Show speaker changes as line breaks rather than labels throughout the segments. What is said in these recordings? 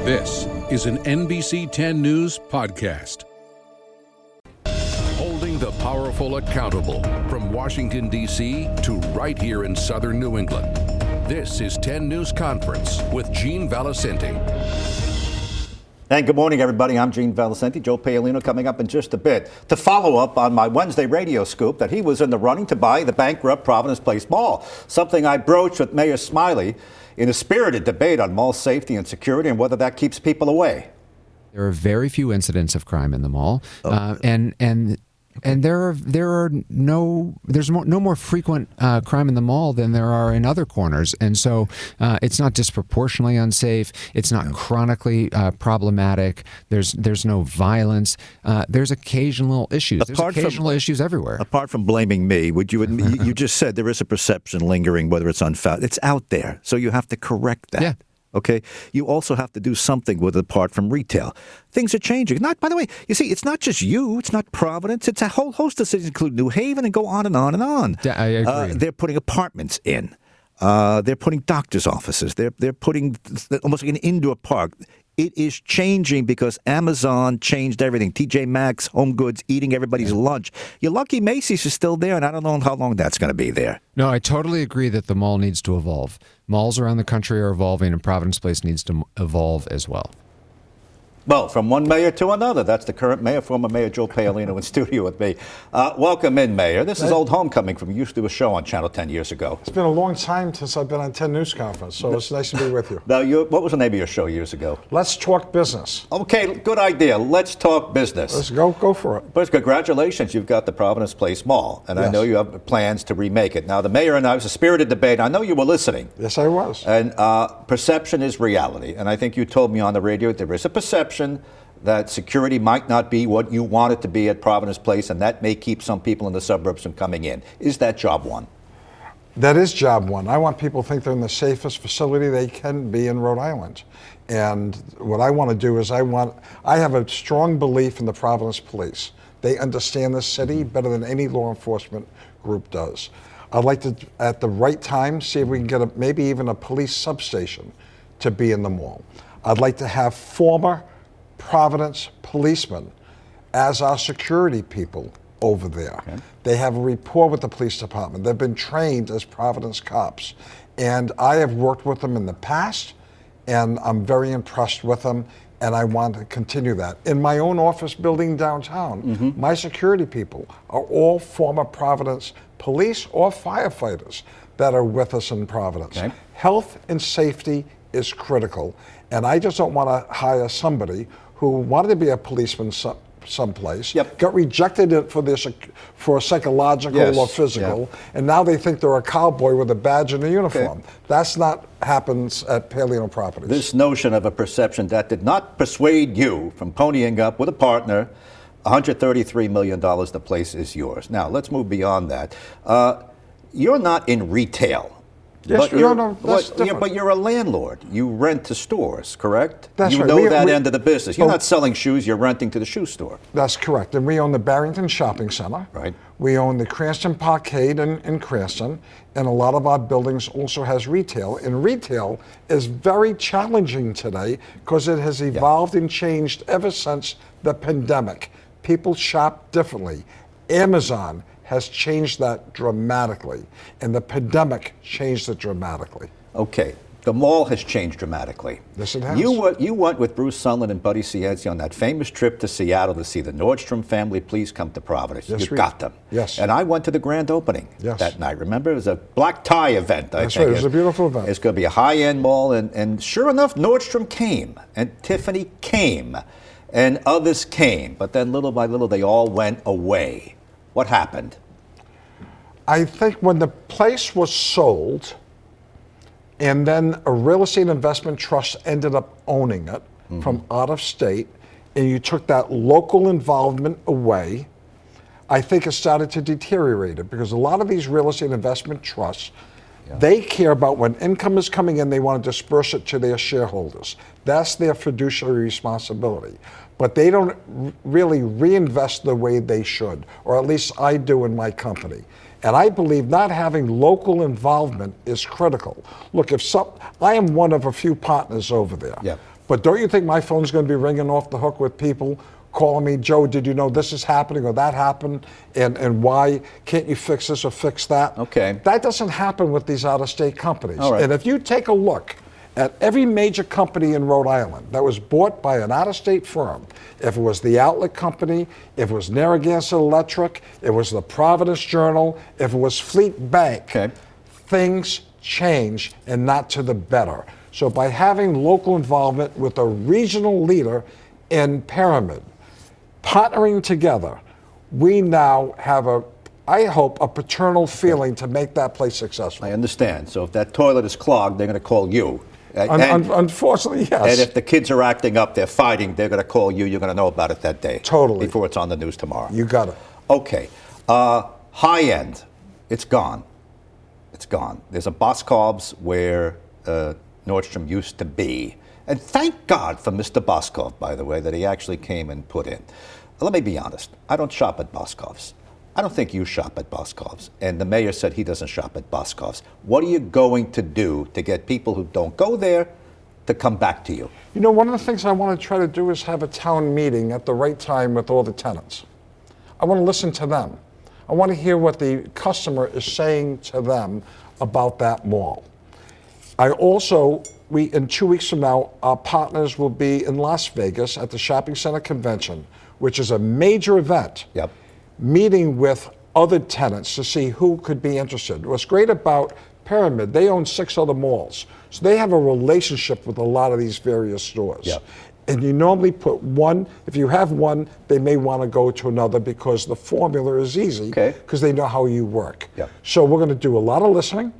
This is an NBC 10 News podcast. Holding the powerful accountable from Washington, D.C. to right here in southern New England. This is 10 News Conference with Gene Valicenti.
And good morning, everybody. I'm Gene Valicenti. Joe Paolino coming up in just a bit to follow up on my Wednesday radio scoop that he was in the running to buy the bankrupt Providence Place Mall, something I broached with Mayor Smiley in a spirited debate on mall safety and security and whether that keeps people away.
There are very few incidents of crime in the mall, and there's no more frequent crime in the mall than there are in other corners, and so it's not disproportionately unsafe. It's not chronically problematic. There's no violence. There's occasional issues. There's occasional issues everywhere.
Apart from blaming me, would you admit, you just said there is a perception lingering, whether it's unfounded. It's out there, so you have to correct that.
Yeah.
Okay. You also have to do something with it apart from retail. Things are changing. By the way, you see, it's not just you. It's not Providence. It's a whole host of cities, including New Haven, and go on and on and on.
I agree.
They're putting apartments in. They're putting doctors' offices. They're putting almost like an indoor park. It is changing because Amazon changed everything. TJ Maxx, Home Goods, eating everybody's lunch. You're lucky Macy's is still there, and I don't know how long that's going to be there.
No, I totally agree that the mall needs to evolve. Malls around the country are evolving, and Providence Place needs to evolve as well.
Well, from one mayor to another. That's the current mayor, former Mayor Joe Paolino, in studio with me. Welcome in, Mayor. This is old homecoming from you used to do a show on Channel 10 years ago.
It's been a long time since I've been on 10 News Conference, so it's nice to be with you.
Now, what was the name of your show years ago?
Let's talk business.
Okay, good idea. Let's talk business.
Let's go for it.
First, congratulations. You've got the Providence Place Mall, and
Yes.
I know you have plans to remake it. Now, the mayor and I, it was a spirited debate. I know you were listening.
Yes, I was.
And perception is reality. And I think you told me on the radio there is a perception that security might not be what you want it to be at Providence Place, and that may keep some people in the suburbs from coming in. Is that job one?
That is job one. I want people to think they're in the safest facility they can be in Rhode Island. And what I want to do is I have a strong belief in the Providence Police. They understand the city better than any law enforcement group does. I'd like to, at the right time, see if we can get maybe even a police substation to be in the mall. I'd like to have former Providence policemen as our security people over there. Okay. They have a rapport with the police department. They've been trained as Providence cops. And I have worked with them in the past, and I'm very impressed with them, and I want to continue that. In my own office building downtown, my security people are all former Providence police or firefighters that are with us in Providence. Okay. Health and safety is critical, and I just don't want to hire somebody who wanted to be a policeman someplace, got rejected for psychological or physical, and now they think they're a cowboy with a badge and a uniform. Okay. That's not happens at Paolino Properties.
This notion of a perception that did not persuade you from ponying up with a partner, $133 million, the place is yours. Now, let's move beyond that. You're not in retail.
Yes,
but you're a landlord. You rent to stores, correct?
That's
right. You know that end of the business. You're not selling shoes, you're renting to the shoe store.
That's correct. And we own the Barrington Shopping Center.
Right.
We own the Cranston Parkade in Cranston. And a lot of our buildings also has retail. And retail is very challenging today because it has evolved and changed ever since the pandemic. People shop differently. Amazon has changed that dramatically, and the pandemic changed it dramatically.
Okay, the mall has changed dramatically.
Yes, it has.
You went with Bruce Sunland and Buddy Cienci on that famous trip to Seattle to see the Nordstrom family. Please come to Providence.
Yes,
you got them.
Yes.
And I went to the grand opening that night. Remember, it was a black tie event.
That's right. It was a beautiful event.
It's going to be a high-end mall, and sure enough, Nordstrom came, and Tiffany came, and others came. But then, little by little, they all went away. What happened?
I think when the place was sold, and then a real estate investment trust ended up owning it from out of state, and you took that local involvement away, I think it started to deteriorate it, because a lot of these real estate investment trusts, they care about when income is coming in, they want to disperse it to their shareholders. That's their fiduciary responsibility. But they don't really reinvest the way they should, or at least I do in my company. And I believe not having local involvement is critical. Look, I am one of a few partners over there. But don't you think my phone's going to be ringing off the hook with people calling me, Joe, did you know this is happening or that happened? And why can't you fix this or fix that?
Okay.
That doesn't happen with these out-of-state companies.
All right.
And if you take a look at every major company in Rhode Island that was bought by an out-of-state firm, if it was the Outlet Company, if it was Narragansett Electric, if it was the Providence Journal, if it was Fleet Bank,
Okay.
things change and not to the better. So by having local involvement with a regional leader in Pyramid, partnering together, we now have I hope, a paternal feeling to make that place successful.
I understand. So if that toilet is clogged, they're going to call you.
Unfortunately, yes.
And if the kids are acting up, they're fighting, they're going to call you. You're going to know about it that day.
Totally.
Before it's on the news tomorrow.
You got it.
Okay. High end, it's gone. It's gone. There's a Boscov's where Nordstrom used to be. And thank God for Mr. Boscov, by the way, that he actually came and put in. Let me be honest. I don't shop at Boscov's. I don't think you shop at Boscov's. And the mayor said he doesn't shop at Boscov's. What are you going to do to get people who don't go there to come back to you?
You know, one of the things I want to try to do is have a town meeting at the right time with all the tenants. I want to listen to them. I want to hear what the customer is saying to them about that mall. I also, in 2 weeks from now, our partners will be in Las Vegas at the Shopping Center Convention, which is a major event.
Yep.
Meeting with other tenants to see who could be interested. What's great about Pyramid, they own 6 other malls. So they have a relationship with a lot of these various stores.
Yep.
And you normally put one, if you have one, they may want to go to another because the formula is easy because they know how you work.
Yep.
So we're going to do a lot of listening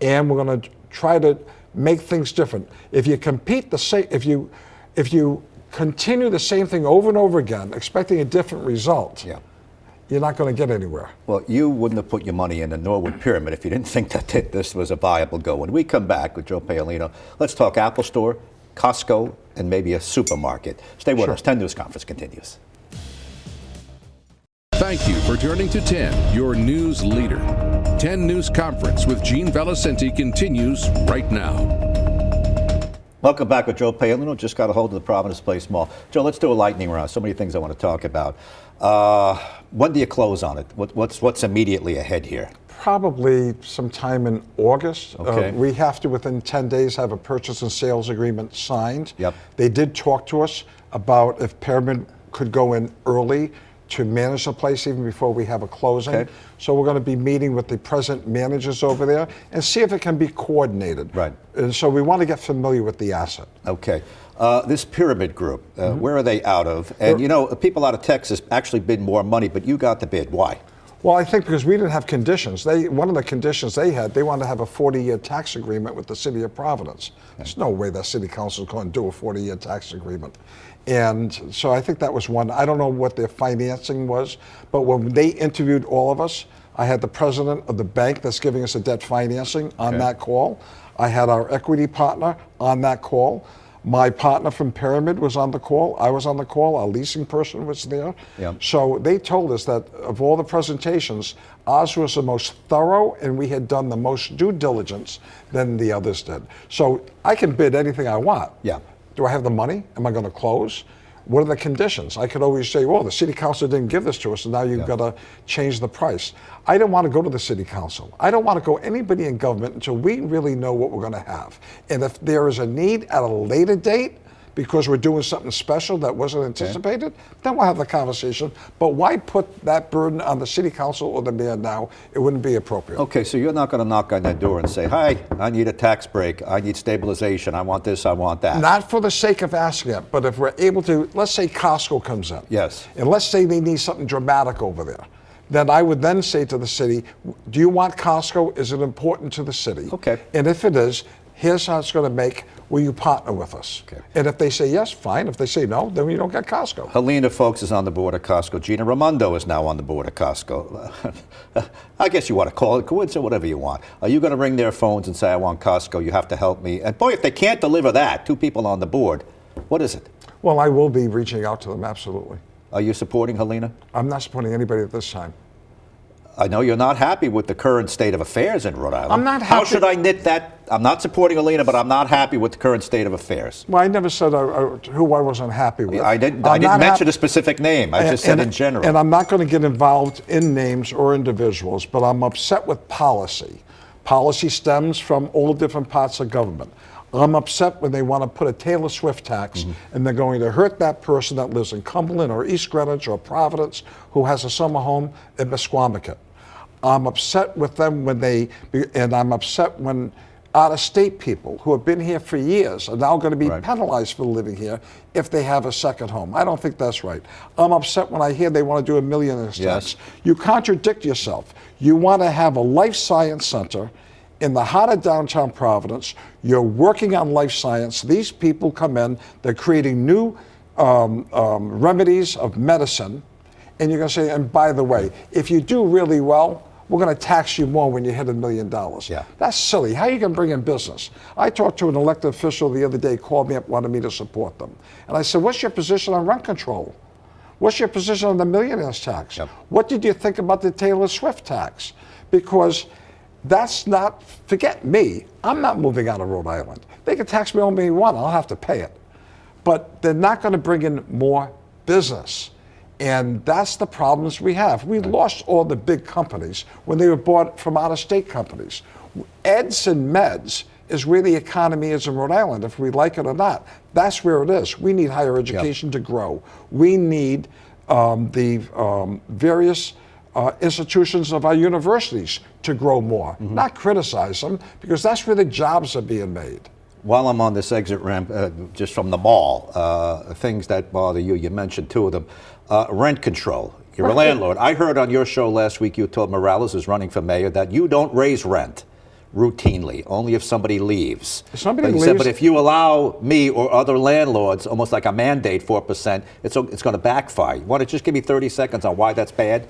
and we're going to try to make things different. If you compete the same, if you continue the same thing over and over again, expecting a different result, you're not going to get anywhere.
Well, you wouldn't have put your money in the Norwood Pyramid if you didn't think that this was a viable go. When we come back with Joe Paolino, let's talk Apple Store, Costco, and maybe a supermarket. Stay with us. 10 News Conference continues.
Thank you for turning to 10, your news leader. 10 News Conference with Gene Valicenti continues right now.
Welcome back with Joe Paolino. Just got a hold of the Providence Place Mall. Joe, let's do a lightning round. So many things I want to talk about. When do you close on it? What's immediately ahead here?
Probably sometime in August.
Okay.
We have to, within 10 days, have a purchase and sales agreement signed.
Yep.
They did talk to us about if Pyramid could go in early to manage the place even before we have a closing.
Okay.
So we're going to be meeting with the present managers over there and see if it can be coordinated.
Right.
And so we want to get familiar with the asset.
Okay. This Pyramid Group, where are they out of? And you know, people out of Texas actually bid more money, but you got the bid. Why?
Well, I think because we didn't have conditions. One of the conditions they had, they wanted to have a 40-year tax agreement with the city of Providence. There's no way that city council is going to do a 40-year tax agreement. And so I think that was one. I don't know what their financing was, but when they interviewed all of us, I had the president of the bank that's giving us the debt financing on that call. I had our equity partner on that call. My partner from Pyramid was on the call. I was on the call. Our leasing person was there.
Yep.
So they told us that of all the presentations, ours was the most thorough and we had done the most due diligence than the others did. So I can bid anything I want.
Yeah.
Do I have the money? Am I going to close? What are the conditions? I could always say, well, the city council didn't give this to us, and now you've got to change the price. I don't want to go to the city council. I don't want to go anybody in government until we really know what we're going to have. And if there is a need at a later date, because we're doing something special that wasn't anticipated, then we'll have the conversation. But why put that burden on the city council or the mayor now? It wouldn't be appropriate.
Okay, so you're not going to knock on that door and say, hi, I need a tax break, I need stabilization, I want this, I want that.
Not for the sake of asking it, but if we're able to, let's say Costco comes in.
Yes.
And let's say they need something dramatic over there. Then I would then say to the city, do you want Costco? Is it important to the city?
Okay.
And if it is, here's how it's going to make. Will you partner with us?
Okay.
And if they say yes, fine. If they say no, then we don't get Costco.
Helena Folks is on the board of Costco. Gina Raimondo is now on the board of Costco. I guess you want to call it coincidence, whatever you want. Are you going to ring their phones and say, I want Costco, you have to help me? And boy, if they can't deliver that, 2 people on the board, what is it?
Well, I will be reaching out to them, absolutely.
Are you supporting Helena?
I'm not supporting anybody at this time.
I know you're not happy with the current state of affairs in Rhode Island.
I'm not
How
happy-
should I knit that? I'm not supporting Alina, but I'm not happy with the current state of affairs.
Well, I never said who I wasn't happy with.
I didn't
I'm not
mention
hap-
a specific name. I just said in general.
And I'm not going to get involved in names or individuals, but I'm upset with policy. Policy stems from all different parts of government. I'm upset when they want to put a Taylor Swift tax and they're going to hurt that person that lives in Cumberland or East Greenwich or Providence who has a summer home in Mesquamacut. I'm upset with them and I'm upset when out-of-state people who have been here for years are now going to be penalized for living here if they have a second home. I don't think that's right. I'm upset when I hear they want to do a millionaire's tax. You contradict yourself. You want to have a life science center in the heart of downtown Providence. You're working on life science. These people come in, they're creating new remedies of medicine, and you're going to say, and by the way, if you do really well, we're going to tax you more when you hit $1 million.
Yeah.
That's silly. How are you going to bring in business? I talked to an elected official the other day, called me up, wanted me to support them. And I said, what's your position on rent control? What's your position on the millionaire's tax?
Yep.
What did you think about the Taylor Swift tax? Because that's not, forget me, I'm not moving out of Rhode Island. They can tax me all they want, I'll have to pay it. But they're not going to bring in more business. And that's the problems we have. We lost all the big companies when they were bought from out-of-state companies. Eds and meds is where the economy is in Rhode Island, if we like it or not. That's where it is. We need higher education to grow. We need the various institutions of our universities to grow more, not criticize them, because that's where the jobs are being made.
While I'm on this exit ramp, just from the mall, things that bother you, you mentioned two of them. Rent control. You're a landlord. I heard on your show last week you told Morales is running for mayor that you don't raise rent routinely, only if somebody leaves.
If somebody
but you
leaves,
said, but if you allow me or other landlords, almost like a mandate, 4%, it's going to backfire. You want to just give me 30 seconds on why that's bad?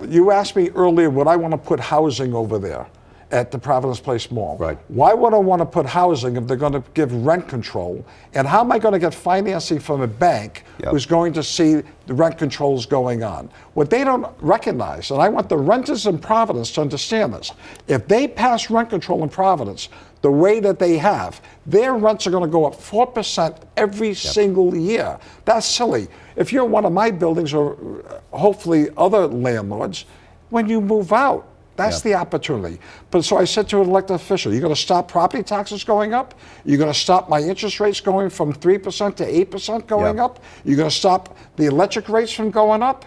You asked me earlier, would I want to put housing over there at the Providence Place Mall?
Right.
Why would I want to put housing if they're going to give rent control? And how am I going to get financing from a bank who's going to see the rent controls going on? What they don't recognize, and I want the renters in Providence to understand this, if they pass rent control in Providence the way that they have, their rents are going to go up 4% every single year. That's silly. If you're one of my buildings or hopefully other landlords, when you move out, that's the opportunity. But so I said to an elected official, you're going to stop property taxes going up? You're going to stop my interest rates going from 3% to 8% going up? You're going to stop the electric rates from going up?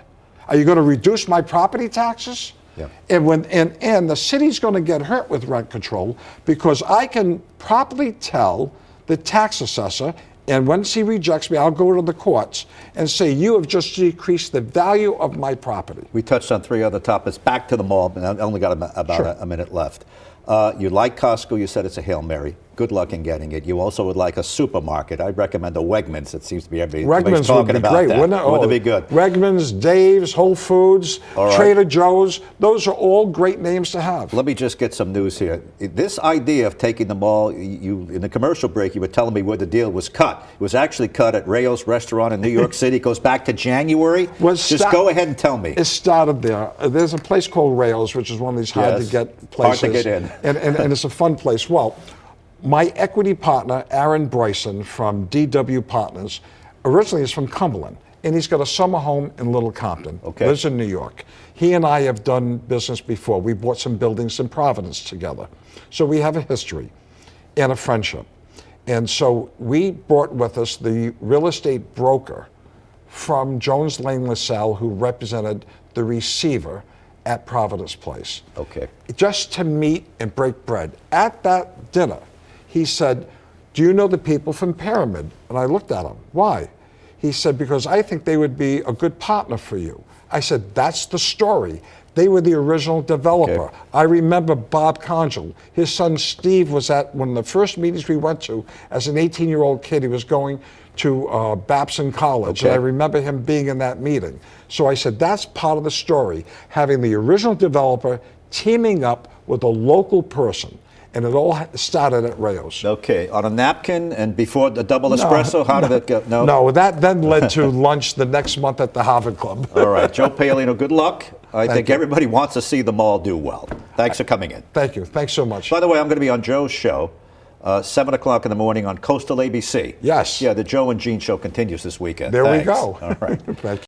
Are you going to reduce my property taxes? And the city's going to get hurt with rent control because I can properly tell the tax assessor, and once he rejects me, I'll go to the courts and say, you have just decreased the value of my property.
We touched on three other topics. Back to the mall, and I only got about a minute left. You like Costco. You said it's a Hail Mary. Good luck in getting it. You also would like a supermarket. I'd recommend a Wegmans. It seems to be everybody's talking
would be
about
great,
that.
wouldn't it?
Wouldn't it be good?
Wegmans, Dave's, Whole Foods, Trader Joe's. Those are all great names to have.
Let me just get some news here. This idea of taking the mall, you in the commercial break, you were telling me where the deal was cut. It was actually cut at Rayo's restaurant in New York City. It goes back to January. Just go ahead and tell me.
It started there. There's a place called Rayo's, which is one of these hard to get places.
Hard to get in.
And it's a fun place. Well, my equity partner, Aaron Bryson from DW Partners, originally is from Cumberland, and he's got a summer home in Little Compton. Lives in New York. He and I have done business before. We bought some buildings in Providence together. So we have a history and a friendship. And so we brought with us the real estate broker from Jones Lane LaSalle, who represented the receiver at Providence Place. Just to meet and break bread. At that dinner, he said, do you know the people from Pyramid? And I looked at him. Why? He said, because I think they would be a good partner for you. I said, that's the story. They were the original developer. I remember Bob Conjal. His son Steve was at one of the first meetings we went to as an 18-year-old kid. He was going to Babson College. And I remember him being in that meeting. So I said, that's part of the story, having the original developer teaming up with a local person. And it all started at Rayo's.
Okay, on a napkin and before the double espresso, how did it go?
No, that then led to lunch the next month at the Harvard Club.
All right, Joe Paolino, good luck. I think
you.
everybody wants to see the mall do well. Thanks for coming in.
Thank you. Thanks so much.
By the way, I'm going to be on Joe's show, 7 o'clock in the morning on Coastal ABC.
Yes.
Yeah, the Joe and Gene show continues this weekend.
There we
Thanks.
go.
All right.
Thank you.